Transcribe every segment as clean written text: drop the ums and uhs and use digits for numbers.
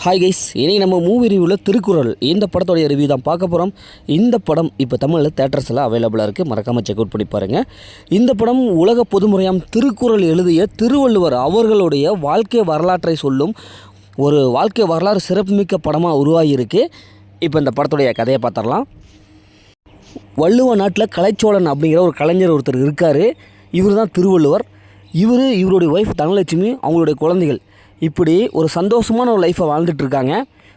Hi guys, இன்றைக்கி நம்ம movie ரிவ்யூவில் திருக்குறள் இந்த படத்தோடைய ரிவ்யூ தான் பார்க்க போகிறோம். இந்த படம் இப்போ தமிழில் தேட்டர்ஸில் அவைலபிளாக இருக்குது, மறக்காமல் செக் அவுட் பண்ணி பாருங்கள். இந்த படம் உலக பொதுமுறையாம் திருக்குறள் எழுதிய திருவள்ளுவர் அவர்களுடைய வாழ்க்கை வரலாற்றை சொல்லும் ஒரு வாழ்க்கை வரலாறு சிறப்புமிக்க படமாக உருவாகியிருக்கு. இப்போ இந்த படத்துடைய கதையை பார்த்துடலாம். வள்ளுவ நாட்டில் கலைச்சோழன் அப்படிங்கிற ஒரு கலைஞர் ஒருத்தர் இருக்கார். இவர் தான் திருவள்ளுவர். இவருடைய ஒய்ஃப் தனலட்சுமி, அவங்களுடைய குழந்தைகள் இப்படி ஒரு சந்தோஷமான ஒரு லைஃப்பை வாழ்ந்துட்டுருக்காங்க.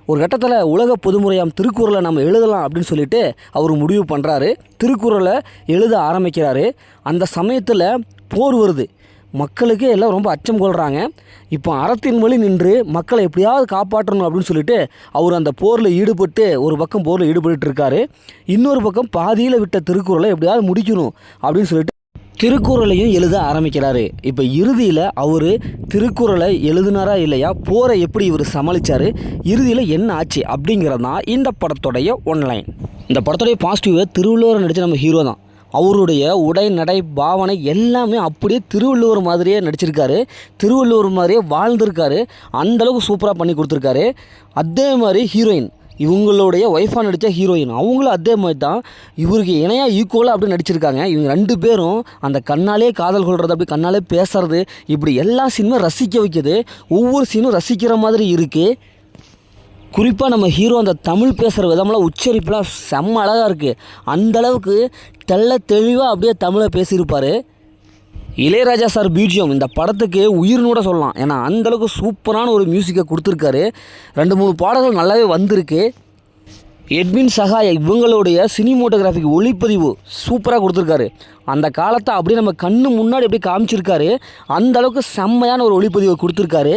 ஒரு கட்டத்தில் உலக பொதுமுறையாம் திருக்குறளை நம்ம எழுதலாம் அப்படின்னு சொல்லிட்டு அவர் முடிவு பண்ணுறாரு. திருக்குறளை எழுத ஆரம்பிக்கிறாரு. அந்த சமயத்தில் போர் வருது. மக்களுக்கு எல்லாம் ரொம்ப அச்சம் கொள்கிறாங்க. இப்போ அறத்தின் வழி நின்று மக்களை எப்படியாவது காப்பாற்றணும் அப்படின்னு சொல்லிட்டு அவர் அந்த போரில் ஈடுபட்டு ஒரு பக்கம் போரில் ஈடுபட்டு இருக்காரு. இன்னொரு பக்கம் பாதியில் விட்ட திருக்குறளை எப்படியாவது முடிக்கணும் அப்படின்னு சொல்லிட்டு திருக்குறளையும் எழுத ஆரம்பிக்கிறாரு. இப்போ இறுதியில் அவர் திருக்குறளை எழுதினாரா இல்லையா, போரை எப்படி இவர் சமாளித்தார், இறுதியில் என்ன ஆச்சு அப்படிங்கிறது தான் இந்த படத்துடைய ஒன்லைன். இந்த படத்துடைய பாசிட்டிவை திருவள்ளுவர் நடித்த நம்ம ஹீரோ தான். அவருடைய உடை நடை பாவனை எல்லாமே அப்படியே திருவள்ளுவர் மாதிரியே நடிச்சிருக்காரு. திருவள்ளுவர் மாதிரியே வாழ்ந்திருக்காரு. அந்தளவுக்கு சூப்பராக பண்ணி கொடுத்துருக்காரு. அதே மாதிரி ஹீரோயின், இவங்களுடைய ஒய்ஃபாக நடித்த ஹீரோயின், அவங்களும் அதே மாதிரி தான் இவருக்கு இணையாக ஈக்குவலாக அப்படி நடிச்சிருக்காங்க. இவங்க ரெண்டு பேரும் அந்த கண்ணாலே காதல் கொள்வது, அப்படி கண்ணாலே பேசுறது, இப்படி எல்லா சீனும் ரசிக்க வைக்கிது. ஒவ்வொரு சீனும் ரசிக்கிற மாதிரி இருக்குது. குறிப்பாக நம்ம ஹீரோ அந்த தமிழ் பேசுகிற விதமெல்லாம் உச்சரிப்புலாம் செம்ம அழகாக இருக்குது. அந்தளவுக்கு தெளிவாக அப்படியே தமிழை பேசியிருப்பார். இளையராஜா சார் பிஜிஎம் இந்த படத்துக்கு உயிர்னு கூட சொல்லலாம். ஏன்னா அந்தளவுக்கு சூப்பரான ஒரு மியூசிக்கை கொடுத்துருக்காரு. 2-3 பாடல்கள் நல்லாவே வந்திருக்கு. எட்வின் சகாய் இவங்களுடைய சினிமோட்டோகிராஃபிக் ஒளிப்பதிவு சூப்பராக கொடுத்துருக்காரு. அந்த காலத்தை அப்படியே நம்ம கண்ணு முன்னாடி அப்படியே காமிச்சிருக்காரு. அந்தளவுக்கு செம்மையான ஒரு ஒளிப்பதிவை கொடுத்துருக்காரு.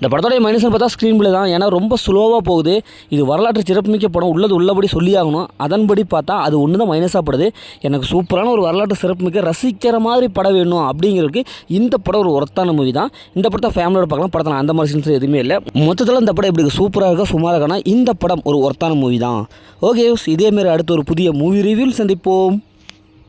இந்த படத்தோடைய மைனஸ்னு பார்த்தா ஸ்க்ரீன் பிளே தான். ஏன்னா ரொம்ப ஸ்லோவாக போகுது. இது வரலாற்று சிறப்புமிக்க படம், உள்ளபடி சொல்லி ஆகணும். அதன்படி பார்த்தா அது ஒன்று தான் மைனஸாக படுது. எனக்கு சூப்பரான ஒரு வரலாற்று சிறப்புமிக்க ரசிக்கிற மாதிரி படம் வேணும் அப்படிங்கிறதுக்கு இந்த படம் ஒரு ஒர்த்தான மூவி தான். இந்த படத்தை ஃபேமிலியோட பார்க்கலாம். படத்தில் அந்த மாதிரி சீன்ஸ் எதுவுமே இல்லை. மொத்தத்தில் இந்த படம் எப்படி சூப்பராக இருக்கா, சுமாராக இருக்கானா, இந்த படம் ஒரு ஒர்த்தான மூவி தான். ஓகே, இதேமாரி அடுத்த ஒரு புதிய மூவி ரிவ்யூவில் சந்திப்போம்.